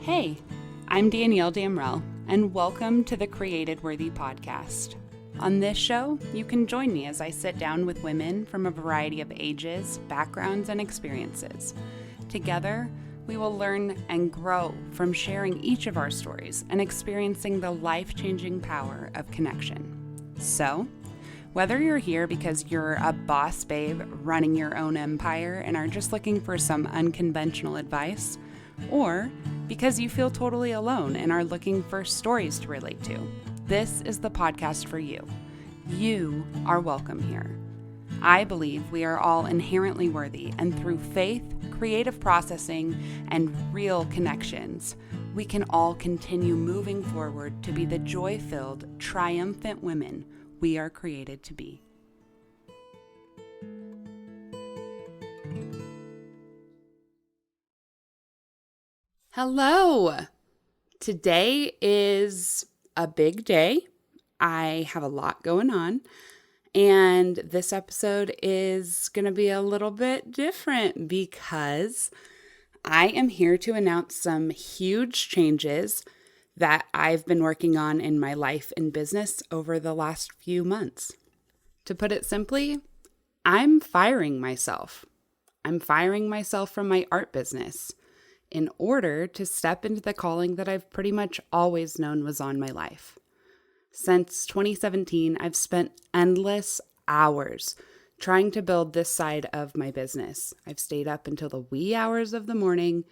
Hey, I'm Danielle Damrell, and welcome to the Created Worthy podcast. On this show, you can join me as I sit down with women from a variety of ages, backgrounds, and experiences. Together, we will learn and grow from sharing each of our stories and experiencing the life-changing power of connection. So, whether you're here because you're a boss babe running your own empire and are just looking for some unconventional advice, or because you feel totally alone and are looking for stories to relate to, this is the podcast for you. You are welcome here. I believe we are all inherently worthy, and through faith, creative processing, and real connections, we can all continue moving forward to be the joy-filled, triumphant women we are created to be. Hello! Today is a big day. I have a lot going on, and this episode is going to be a little bit different because I am here to announce some huge changes that I've been working on in my life and business over the last few months. To put it simply, I'm firing myself. I'm firing myself from my art business in order to step into the calling that I've pretty much always known was on my life. Since 2017, I've spent endless hours trying to build this side of my business. I've stayed up until the wee hours of the morning,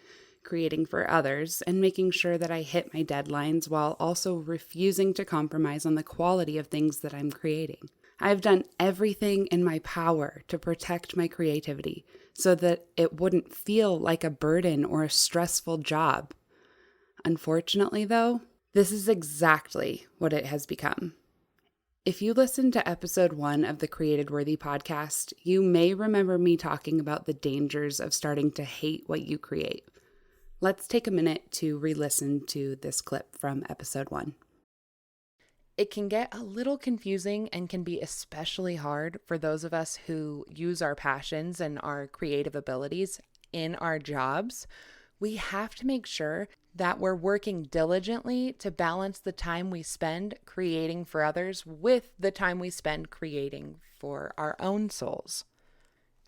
creating for others and making sure that I hit my deadlines while also refusing to compromise on the quality of things that I'm creating. I've done everything in my power to protect my creativity so that it wouldn't feel like a burden or a stressful job. Unfortunately, though, this is exactly what it has become. If you listened to episode 1 of the Created Worthy podcast, you may remember me talking about the dangers of starting to hate what you create. Let's take a minute to re-listen to this clip from episode 1. It can get a little confusing and can be especially hard for those of us who use our passions and our creative abilities in our jobs. We have to make sure that we're working diligently to balance the time we spend creating for others with the time we spend creating for our own souls.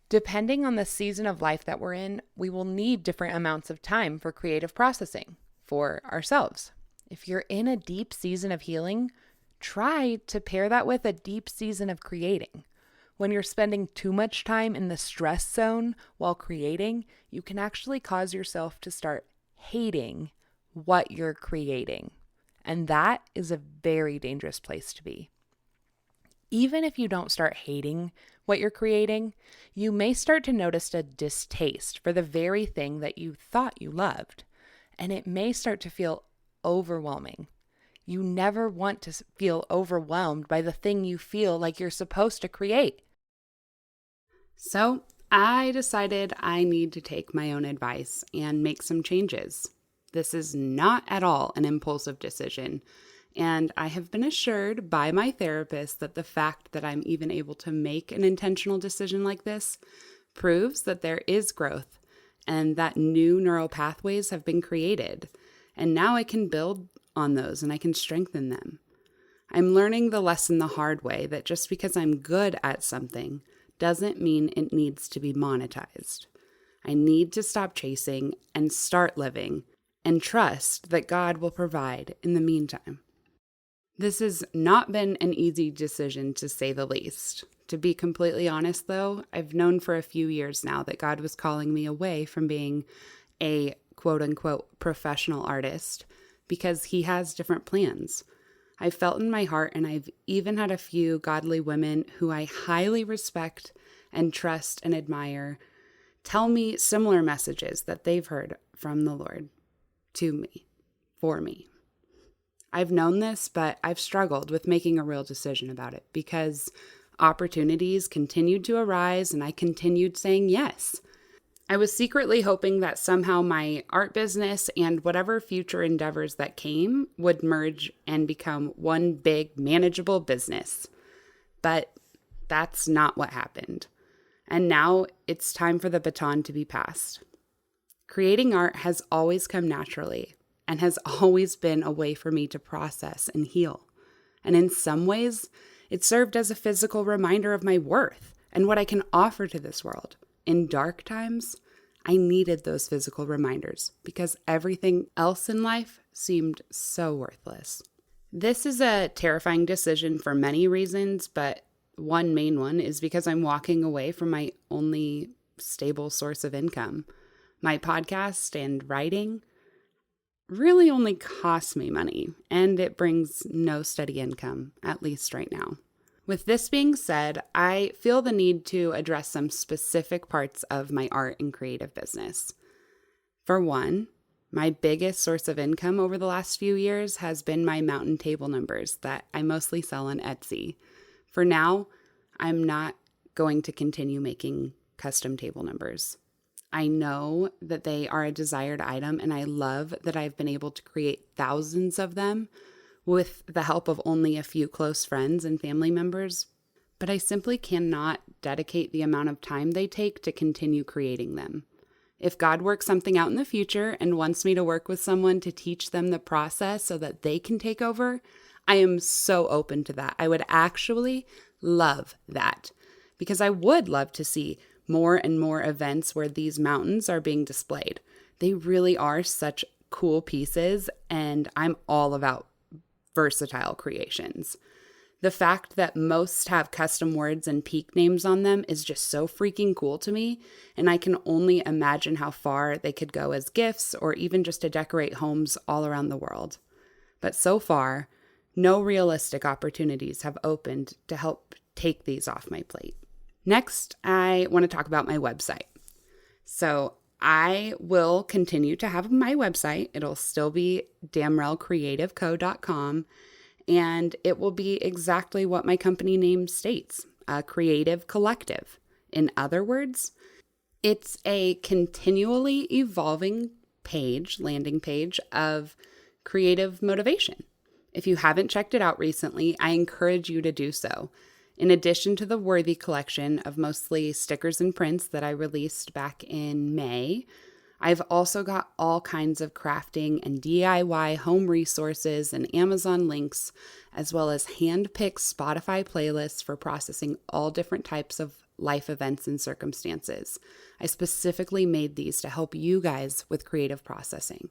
Depending on the season of life that we're in, we will need different amounts of time for creative processing for ourselves. If you're in a deep season of healing, try to pair that with a deep season of creating. When you're spending too much time in the stress zone while creating, you can actually cause yourself to start hating what you're creating. And that is a very dangerous place to be. Even if you don't start hating what you're creating, you may start to notice a distaste for the very thing that you thought you loved. And it may start to feel overwhelming. You never want to feel overwhelmed by the thing you feel like you're supposed to create. So I decided I need to take my own advice and make some changes. This is not at all an impulsive decision, and I have been assured by my therapist that the fact that I'm even able to make an intentional decision like this proves that there is growth and that new neural pathways have been created, and now I can build on those and I can strengthen them. I'm learning the lesson the hard way that just because I'm good at something doesn't mean it needs to be monetized. I need to stop chasing and start living and trust that God will provide in the meantime. This has not been an easy decision, to say the least. To be completely honest, though, I've known for a few years now that God was calling me away from being a quote-unquote professional artist because he has different plans. I've felt in my heart, and I've even had a few godly women who I highly respect and trust and admire tell me similar messages that they've heard from the Lord to me, for me. I've known this, but I've struggled with making a real decision about it because opportunities continued to arise and I continued saying yes. I was secretly hoping that somehow my art business and whatever future endeavors that came would merge and become one big manageable business. But that's not what happened. And now it's time for the baton to be passed. Creating art has always come naturally. and has always been a way for me to process and heal. And in some ways, it served as a physical reminder of my worth and what I can offer to this world. In dark times, I needed those physical reminders because everything else in life seemed so worthless. This is a terrifying decision for many reasons, but one main one is because I'm walking away from my only stable source of income. My podcast and writing really only costs me money, and it brings no steady income, at least right now. With this being said, I feel the need to address some specific parts of my art and creative business. For one, my biggest source of income over the last few years has been my mountain table numbers that I mostly sell on Etsy. For now, I'm not going to continue making custom table numbers. I know that they are a desired item, and I love that I've been able to create thousands of them with the help of only a few close friends and family members, but I simply cannot dedicate the amount of time they take to continue creating them. If God works something out in the future and wants me to work with someone to teach them the process so that they can take over, I am so open to that. I would actually love that because I would love to see more and more events where these mountains are being displayed. They really are such cool pieces, and I'm all about versatile creations. The fact that most have custom words and peak names on them is just so freaking cool to me, and I can only imagine how far they could go as gifts or even just to decorate homes all around the world. But so far, no realistic opportunities have opened to help take these off my plate. Next, I want to talk about my website. So I will continue to have my website. It'll still be damrellcreativeco.com, and it will be exactly what my company name states, a creative collective. In other words, it's a continually evolving landing page of creative motivation. If you haven't checked it out recently, I encourage you to do so. In addition to the Worthy collection of mostly stickers and prints that I released back in May, I've also got all kinds of crafting and DIY home resources and Amazon links, as well as hand-picked Spotify playlists for processing all different types of life events and circumstances. I specifically made these to help you guys with creative processing.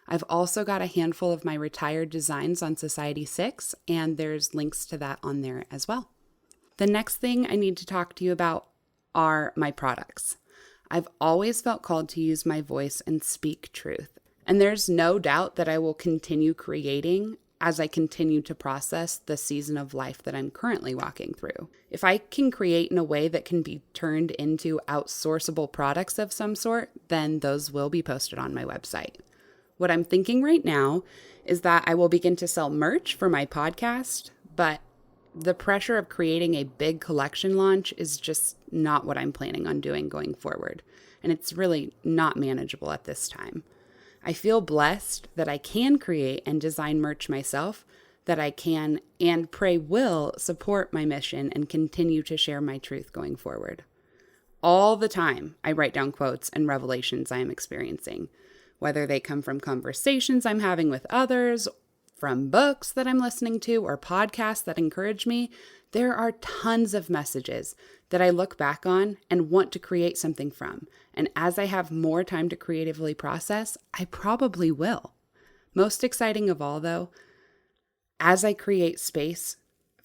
I've also got a handful of my retired designs on Society6, and there's links to that on there as well. The next thing I need to talk to you about are my products. I've always felt called to use my voice and speak truth, and there's no doubt that I will continue creating as I continue to process the season of life that I'm currently walking through. If I can create in a way that can be turned into outsourceable products of some sort, then those will be posted on my website. What I'm thinking right now is that I will begin to sell merch for my podcast, but the pressure of creating a big collection launch is just not what I'm planning on doing going forward, and it's really not manageable at this time. I feel blessed that I can create and design merch myself, that I can and pray will support my mission and continue to share my truth going forward. All the time, I write down quotes and revelations I am experiencing, whether they come from conversations I'm having with others, from books that I'm listening to, or podcasts that encourage me. There are tons of messages that I look back on and want to create something from. And as I have more time to creatively process, I probably will. Most exciting of all, though, as I create space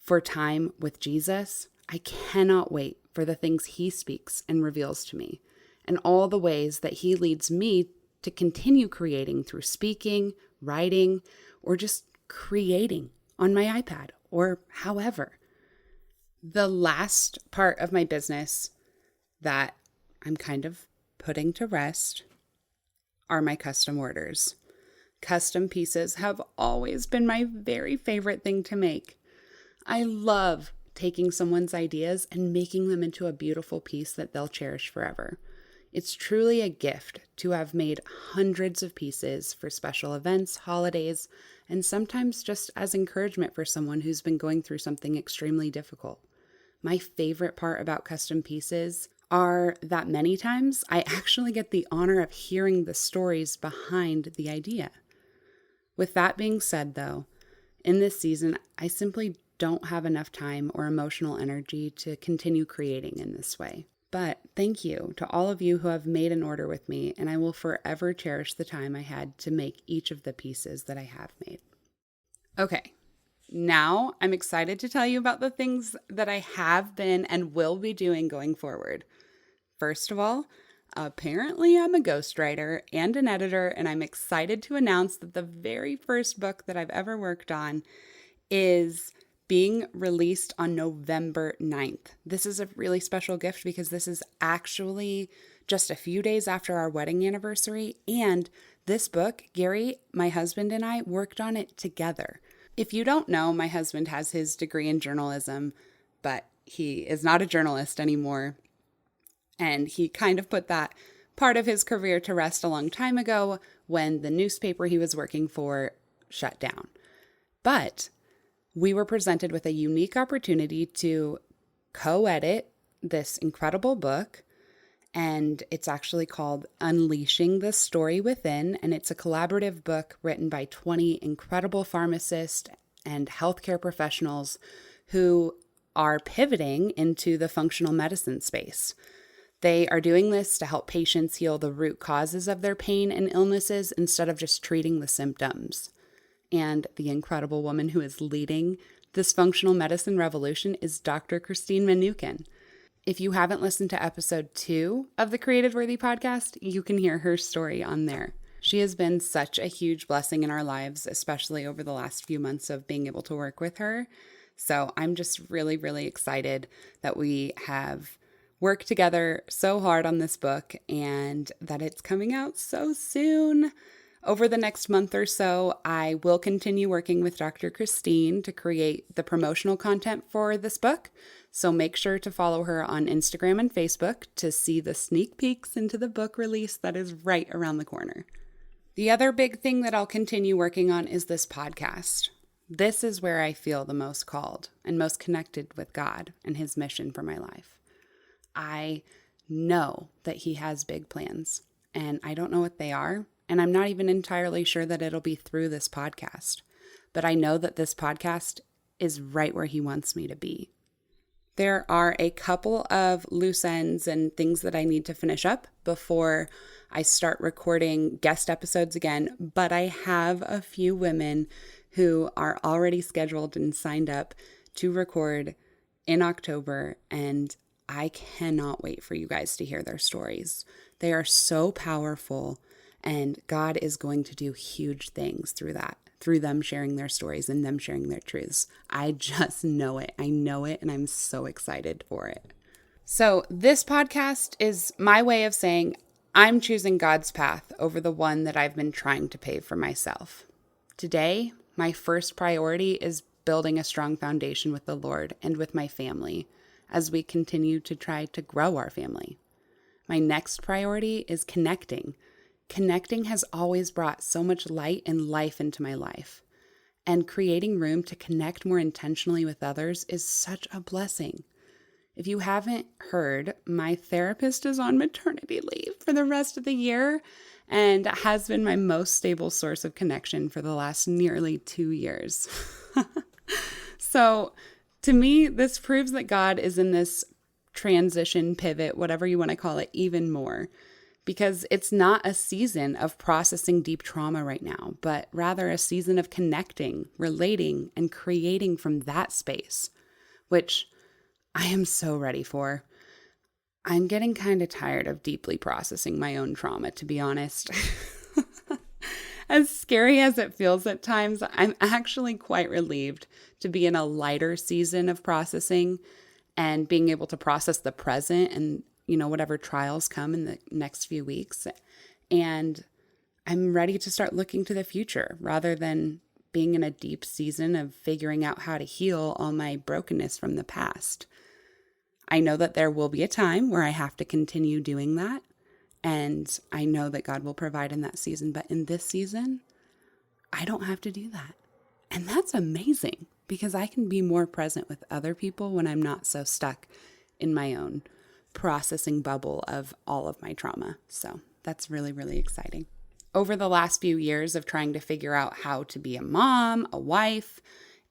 for time with Jesus, I cannot wait for the things he speaks and reveals to me, and all the ways that he leads me to continue creating through speaking, writing, or just creating on my iPad or however. The last part of my business that I'm kind of putting to rest are my custom orders. Custom pieces have always been my very favorite thing to make. I love taking someone's ideas and making them into a beautiful piece that they'll cherish forever. It's truly a gift to have made hundreds of pieces for special events, holidays, and sometimes just as encouragement for someone who's been going through something extremely difficult. My favorite part about custom pieces are that many times I actually get the honor of hearing the stories behind the idea. With that being said, though, in this season, I simply don't have enough time or emotional energy to continue creating in this way. But thank you to all of you who have made an order with me, and I will forever cherish the time I had to make each of the pieces that I have made. Okay, now I'm excited to tell you about the things that I have been and will be doing going forward. First of all, apparently I'm a ghostwriter and an editor, and I'm excited to announce that the very first book that I've ever worked on is being released on November 9th. This is a really special gift because this is actually just a few days after our wedding anniversary. And this book, Gary, my husband, and I worked on it together. If you don't know, my husband has his degree in journalism, but he is not a journalist anymore. And he kind of put that part of his career to rest a long time ago when the newspaper he was working for shut down. But we were presented with a unique opportunity to co-edit this incredible book, and it's actually called Unleashing the Story Within, and it's a collaborative book written by 20 incredible pharmacists and healthcare professionals who are pivoting into the functional medicine space. They are doing this to help patients heal the root causes of their pain and illnesses instead of just treating the symptoms. And the incredible woman who is leading this functional medicine revolution is Dr. Christine Manukin. If you haven't listened to episode 2 of the Creative Worthy podcast, you can hear her story on there. She has been such a huge blessing in our lives, especially over the last few months of being able to work with her. So I'm just really, really excited that we have worked together so hard on this book and that it's coming out so soon. Over the next month or so, I will continue working with Dr. Christine to create the promotional content for this book. So make sure to follow her on Instagram and Facebook to see the sneak peeks into the book release that is right around the corner. The other big thing that I'll continue working on is this podcast. This is where I feel the most called and most connected with God and His mission for my life. I know that He has big plans, and I don't know what they are. And I'm not even entirely sure that it'll be through this podcast. But I know that this podcast is right where He wants me to be. There are a couple of loose ends and things that I need to finish up before I start recording guest episodes again. But I have a few women who are already scheduled and signed up to record in October. And I cannot wait for you guys to hear their stories. They are so powerful. And God is going to do huge things through them sharing their stories and them sharing their truths. I just know it. I know it, and I'm so excited for it. So this podcast is my way of saying I'm choosing God's path over the one that I've been trying to pave for myself. Today, my first priority is building a strong foundation with the Lord and with my family as we continue to try to grow our family. My next priority is connecting. Connecting has always brought so much light and life into my life. And creating room to connect more intentionally with others is such a blessing. If you haven't heard, my therapist is on maternity leave for the rest of the year and has been my most stable source of connection for the last nearly 2 years. So to me, this proves that God is in this transition, pivot, whatever you want to call it, even more. Because it's not a season of processing deep trauma right now, but rather a season of connecting, relating, and creating from that space, which I am so ready for. I'm getting kind of tired of deeply processing my own trauma, to be honest. As scary as it feels at times, I'm actually quite relieved to be in a lighter season of processing and being able to process the present and whatever trials come in the next few weeks. And I'm ready to start looking to the future rather than being in a deep season of figuring out how to heal all my brokenness from the past. I know that there will be a time where I have to continue doing that. And I know that God will provide in that season. But in this season, I don't have to do that. And that's amazing because I can be more present with other people when I'm not so stuck in my own processing bubble of all of my trauma. So that's really, really exciting. Over the last few years of trying to figure out how to be a mom, a wife,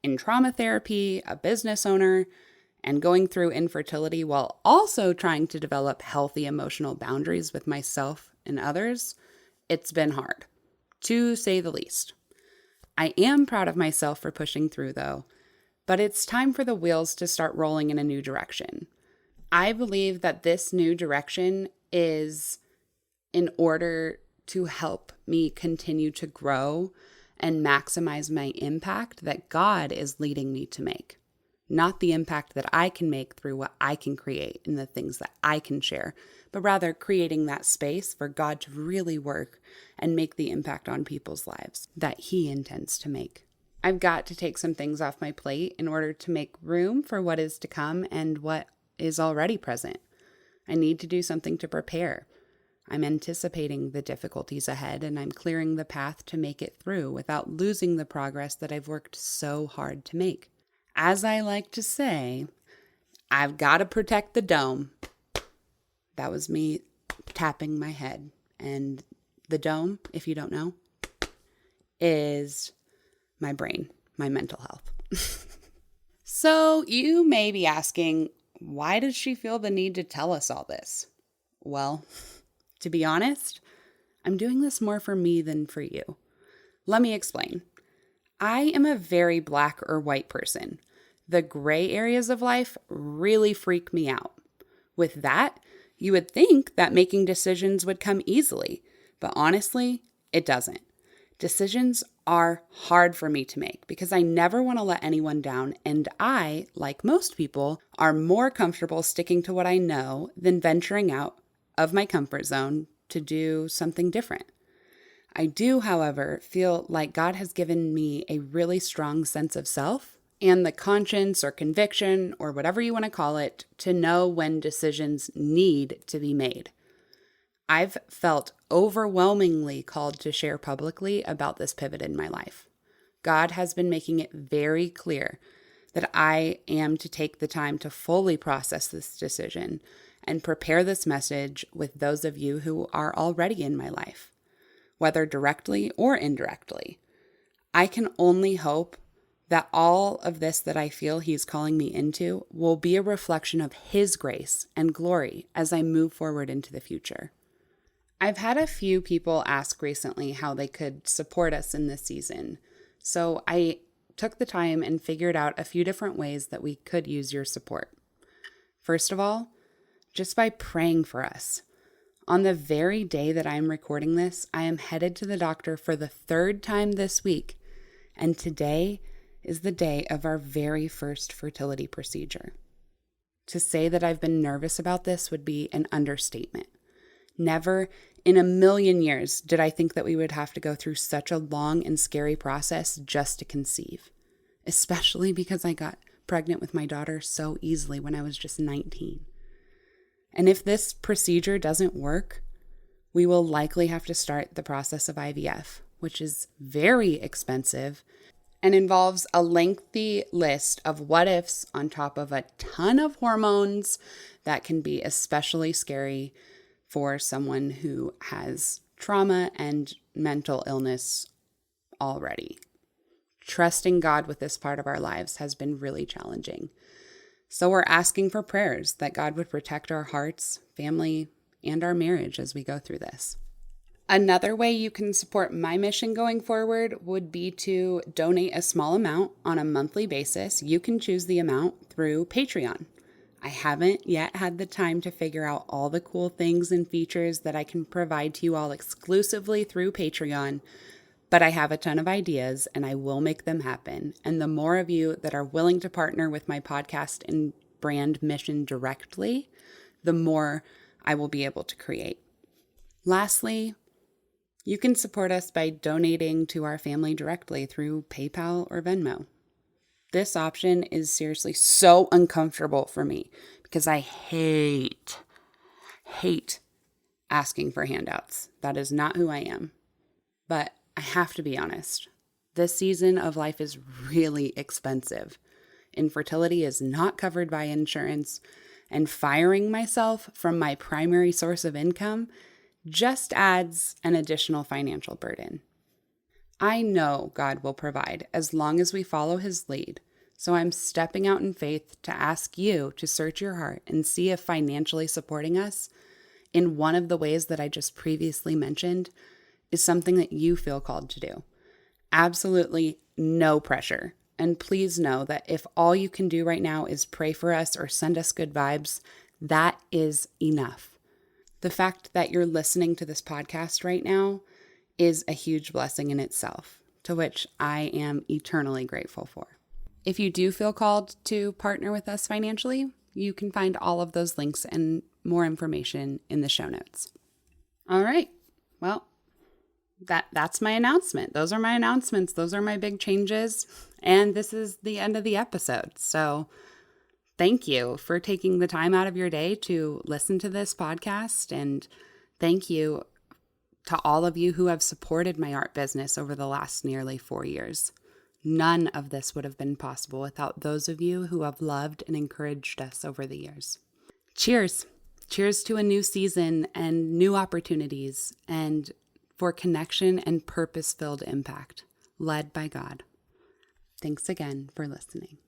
in trauma therapy, a business owner, and going through infertility while also trying to develop healthy emotional boundaries with myself and others, it's been hard, to say the least. I am proud of myself for pushing through, though, but it's time for the wheels to start rolling in a new direction. I believe that this new direction is in order to help me continue to grow and maximize my impact that God is leading me to make. Not the impact that I can make through what I can create and the things that I can share, but rather creating that space for God to really work and make the impact on people's lives that He intends to make. I've got to take some things off my plate in order to make room for what is to come and what is already present. I need to do something to prepare. I'm anticipating the difficulties ahead, and I'm clearing the path to make it through without losing the progress that I've worked so hard to make. As I like to say, I've got to protect the dome. That was me tapping my head. And the dome, if you don't know, is my brain, my mental health. So you may be asking, why does she feel the need to tell us all this? Well, to be honest, I'm doing this more for me than for you. Let me explain. I am a very black or white person. The gray areas of life really freak me out. With that, you would think that making decisions would come easily, but honestly, it doesn't. Decisions are hard for me to make because I never want to let anyone down, and I, like most people, are more comfortable sticking to what I know than venturing out of my comfort zone to do something different. I do, however, feel like God has given me a really strong sense of self and the conscience or conviction or whatever you want to call it to know when decisions need to be made. I've felt overwhelmingly called to share publicly about this pivot in my life. God has been making it very clear that I am to take the time to fully process this decision and prepare this message with those of you who are already in my life, whether directly or indirectly. I can only hope that all of this that I feel He's calling me into will be a reflection of His grace and glory as I move forward into the future. I've had a few people ask recently how they could support us in this season, so I took the time and figured out a few different ways that we could use your support. First of all, just by praying for us. On the very day that I'm recording this, I am headed to the doctor for the third time this week, and today is the day of our very first fertility procedure. To say that I've been nervous about this would be an understatement. Never in a million years did I think that we would have to go through such a long and scary process just to conceive, especially because I got pregnant with my daughter so easily when I was just 19. And if this procedure doesn't work, we will likely have to start the process of IVF, which is very expensive and involves a lengthy list of what ifs on top of a ton of hormones that can be especially scary for someone who has trauma and mental illness already. Trusting God with this part of our lives has been really challenging. So we're asking for prayers that God would protect our hearts, family, and our marriage as we go through this. Another way you can support my mission going forward would be to donate a small amount on a monthly basis. You can choose the amount through Patreon. I haven't yet had the time to figure out all the cool things and features that I can provide to you all exclusively through Patreon, but I have a ton of ideas and I will make them happen. And the more of you that are willing to partner with my podcast and brand mission directly, the more I will be able to create. Lastly, you can support us by donating to our family directly through PayPal or Venmo. This option is seriously so uncomfortable for me because I hate asking for handouts. That is not who I am. But I have to be honest. This season of life is really expensive. Infertility is not covered by insurance, and firing myself from my primary source of income just adds an additional financial burden. I know God will provide as long as we follow His lead, so I'm stepping out in faith to ask you to search your heart and see if financially supporting us in one of the ways that I just previously mentioned is something that you feel called to do. Absolutely no pressure. And please know that if all you can do right now is pray for us or send us good vibes, that is enough. The fact that you're listening to this podcast right now is a huge blessing in itself, to which I am eternally grateful for. If you do feel called to partner with us financially, you can find all of those links and more information in the show notes. All right. Well, that's my announcement. Those are my announcements. Those are my big changes. And this is the end of the episode. So thank you for taking the time out of your day to listen to this podcast. And thank you to all of you who have supported my art business over the last nearly 4 years. None of this would have been possible without those of you who have loved and encouraged us over the years. Cheers. Cheers to a new season and new opportunities and for connection and purpose-filled impact, led by God. Thanks again for listening.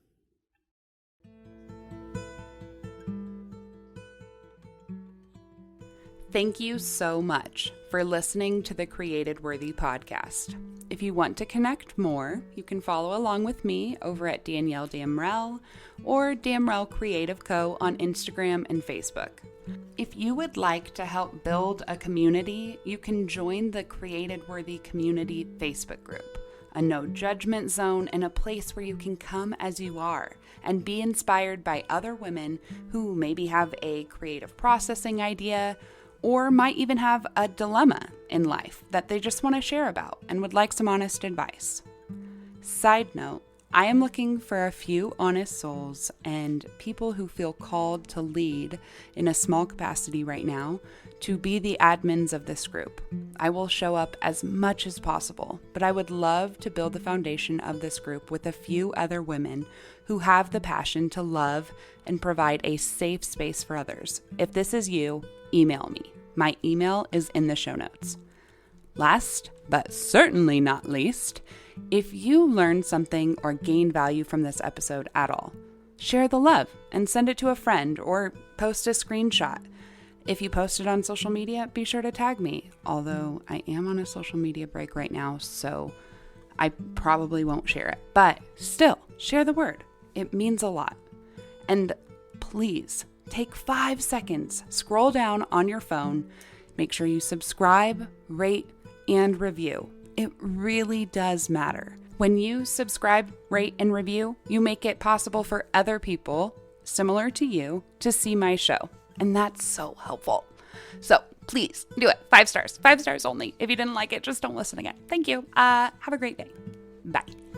Thank you so much for listening to the Created Worthy podcast. If you want to connect more, you can follow along with me over at Danielle Damrell or Damrell Creative Co. on Instagram and Facebook. If you would like to help build a community, you can join the Created Worthy Community Facebook group, a no judgment zone and a place where you can come as you are and be inspired by other women who maybe have a creative processing idea or might even have a dilemma in life that they just want to share about and would like some honest advice. Side note, I am looking for a few honest souls and people who feel called to lead in a small capacity right now to be the admins of this group. I will show up as much as possible, but I would love to build the foundation of this group with a few other women who have the passion to love and provide a safe space for others. If this is you, email me. My email is in the show notes. Last, but certainly not least, if you learned something or gained value from this episode at all, share the love and send it to a friend or post a screenshot. If you post it on social media, be sure to tag me, although I am on a social media break right now, so I probably won't share it. But still, share the word. It means a lot. And please, take 5 seconds, scroll down on your phone, make sure you subscribe, rate, and review. It really does matter. When you subscribe, rate, and review, you make it possible for other people similar to you to see my show. And that's so helpful. So please do it. 5 stars. 5 stars only. If you didn't like it, just don't listen again. Thank you. Have a great day. Bye.